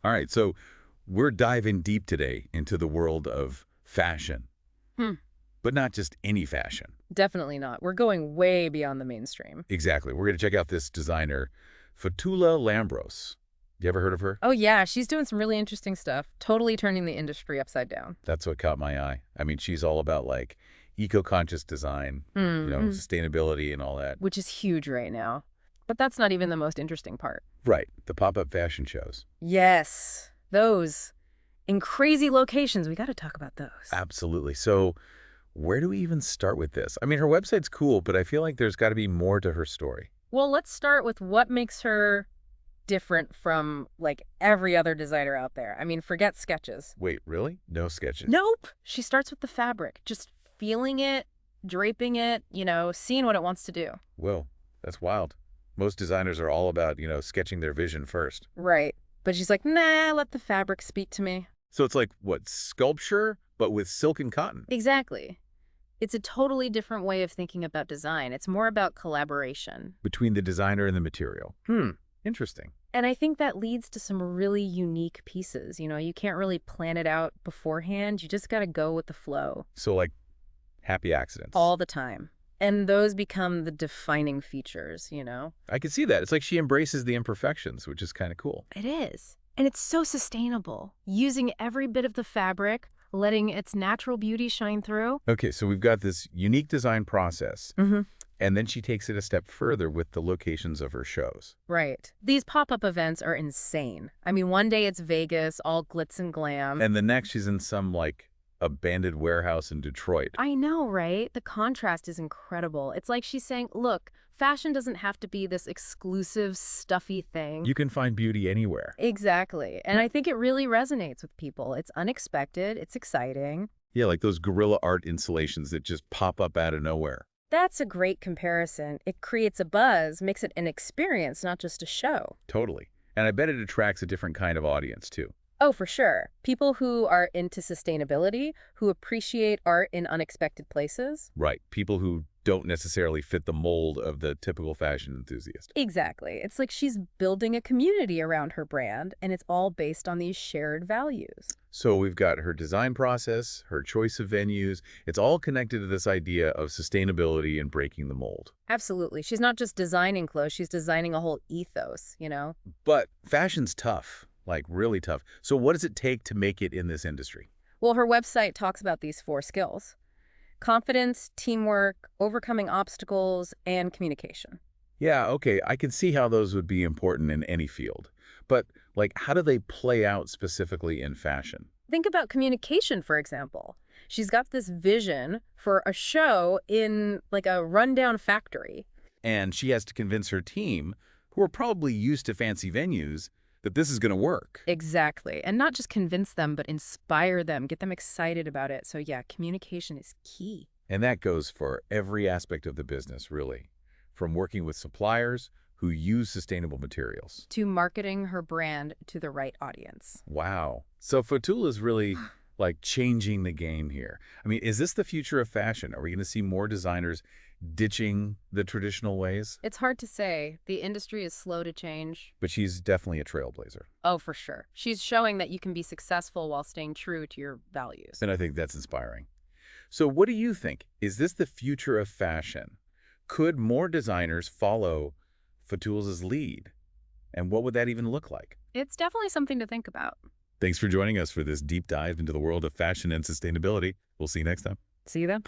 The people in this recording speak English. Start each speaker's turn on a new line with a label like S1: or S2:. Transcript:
S1: All right, so we're diving deep today into the world of fashion,
S2: Hmm.
S1: but not just any fashion.
S2: Definitely not. We're going way beyond the mainstream.
S1: Exactly. We're going to check out this designer, Fatula Lambros. You ever heard of her?
S2: Oh, yeah, she's doing some really interesting stuff, totally turning the industry upside down.
S1: That's what caught my eye. I mean, she's all about like eco-conscious design,
S2: Mm.
S1: sustainability and all that.
S2: Which is huge right now. But that's not even the most interesting part.
S1: Right. The pop-up fashion shows.
S2: Yes, those. In crazy locations, we got to talk about those.
S1: Absolutely. So where do we even start with this? I mean, her website's cool, but I feel like there's got to be more to her story.
S2: Well, let's start with what makes her different from, like, every other designer out there. I mean, forget sketches.
S1: Wait, really? No sketches?
S2: Nope. She starts with the fabric, just feeling it, draping it, seeing what it wants to do.
S1: Whoa, that's wild. Most designers are all about, sketching their vision first.
S2: Right. But she's like, nah, let the fabric speak to me.
S1: So it's like, what, sculpture, but with silk and cotton?
S2: Exactly. It's a totally different way of thinking about design. It's more about collaboration.
S1: Between the designer and the material. Interesting.
S2: And I think that leads to some really unique pieces. You can't really plan it out beforehand. You just got to go with the flow
S1: So like, happy accidents.
S2: all the time. And those become the defining features.
S1: I can see that. It's like she embraces the imperfections, which is kind of cool.
S2: It is. And it's so sustainable, using every bit of the fabric, letting its natural beauty shine through.
S1: Okay, so we've got this unique design process,
S2: Mm-hmm.
S1: and then she takes it a step further with the locations of her shows.
S2: Right. These pop-up events are insane. I mean, one day it's Vegas, all glitz and glam.
S1: And the next she's in some, like, abandoned warehouse in Detroit.
S2: I know, right? The contrast is incredible. It's like she's saying, look, fashion doesn't have to be this exclusive, stuffy thing.
S1: You can find beauty anywhere.
S2: Exactly. And I think it really resonates with people. It's unexpected. It's exciting.
S1: Yeah, like those guerrilla art installations that just pop up out of nowhere.
S2: That's a great comparison. It creates a buzz, makes it an experience, not just a show.
S1: Totally. And I bet it attracts a different kind of audience, too.
S2: Oh, for sure. People who are into sustainability, who appreciate art in unexpected places.
S1: Right. People who don't necessarily fit the mold of the typical fashion enthusiast.
S2: Exactly. It's like she's building a community around her brand, and it's all based on these shared values.
S1: So we've got her design process, her choice of venues. It's all connected to this idea of sustainability and breaking the mold.
S2: Absolutely. She's not just designing clothes, she's designing a whole ethos.
S1: But fashion's tough, like really tough. So what does it take to make it in this industry?
S2: Well, her website talks about these 4 skills: confidence, teamwork, overcoming obstacles, and communication.
S1: Yeah, okay, I can see how those would be important in any field. But, like, how do they play out specifically in fashion?
S2: Think about communication, for example. She's got this vision for a show in like a rundown factory.
S1: And she has to convince her team, who are probably used to fancy venues, that this is going to work.
S2: Exactly. And not just convince them, but inspire them, get them excited about it. So yeah, communication is key.
S1: And that goes for every aspect of the business, really. From working with suppliers who use sustainable materials.
S2: To marketing her brand to the right audience.
S1: Wow. So Fatula is really like changing the game here. I mean, is this the future of fashion? Are we going to see more designers ditching the traditional ways?
S2: It's hard to say. The industry is slow to change.
S1: But she's definitely a trailblazer.
S2: Oh, for sure. She's showing that you can be successful while staying true to your values.
S1: And I think that's inspiring. So what do you think? Is this the future of fashion? Could more designers follow Fatula's lead? And what would that even look like?
S2: It's definitely something to think about.
S1: Thanks for joining us for this deep dive into the world of fashion and sustainability. We'll see you next time.
S2: See you then.